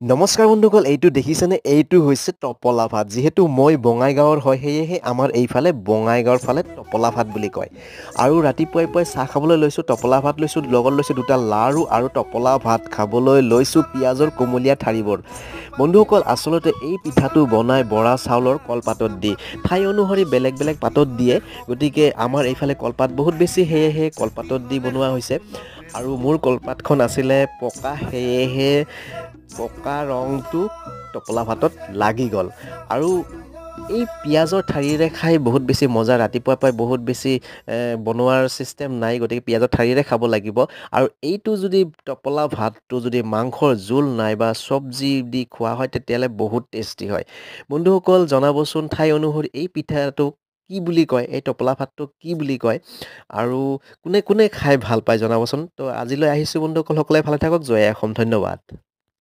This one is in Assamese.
নমস্কাৰ বন্ধুসকল, এইটো দেখিছেনে? এইটো হৈছে টপলা ভাত। যিহেতু মই বঙাইগাঁৱৰ হয়, সেয়েহে আমাৰ এইফালে বঙাইগাঁৱৰ ফালে টপলা ভাত বুলি কয়। আৰু ৰাতিপুৱাই পুৱাই চাহ খাবলৈ লৈছোঁ, টপলা ভাত লৈছোঁ, লগত লৈছোঁ দুটা লাৰু আৰু টপলা ভাত খাবলৈ লৈছোঁ পিঁয়াজৰ কুমলীয়া ঠাৰিবোৰ। বন্ধুসকল, আচলতে এই পিঠাটো বনাই বৰা চাউলৰ কলপাতত দি। ঠাই অনুসৰি বেলেগ বেলেগ পাতত দিয়ে, গতিকে আমাৰ এইফালে কলপাত বহুত বেছি, সেয়েহে কলপাতত দি বনোৱা হৈছে। আৰু মোৰ কলপাতখন আছিলে পকা, সেয়েহে পকা ৰংটো টপলা ভাতত লাগি গ'ল। আৰু এই পিঁয়াজৰ ঠাৰিৰে খাই বহুত বেছি মজা। ৰাতিপুৱা পাই বহুত বেছি বনোৱাৰ ছিষ্টেম নাই, গতিকে পিঁয়াজৰ ঠাৰিৰে খাব লাগিব। আৰু এইটো যদি টপলা ভাতটো যদি মাংসৰ জোল নাই বা চব্জি দি খোৱা হয়, তেতিয়াহ'লে বহুত টেষ্টি হয়। বন্ধুসকল, জনাবচোন ঠাই অনুসৰি এই পিঠাটোক কি বুলি কয়, এই টপলা ভাতটোক কি বুলি কয়, আৰু কোনে কোনে খাই ভাল পায় জনাবচোন। তো আজিলৈ আহিছোঁ বন্ধুসকল, সকলোৱে ভালে থাকক। জয় অসম, ধন্যবাদ।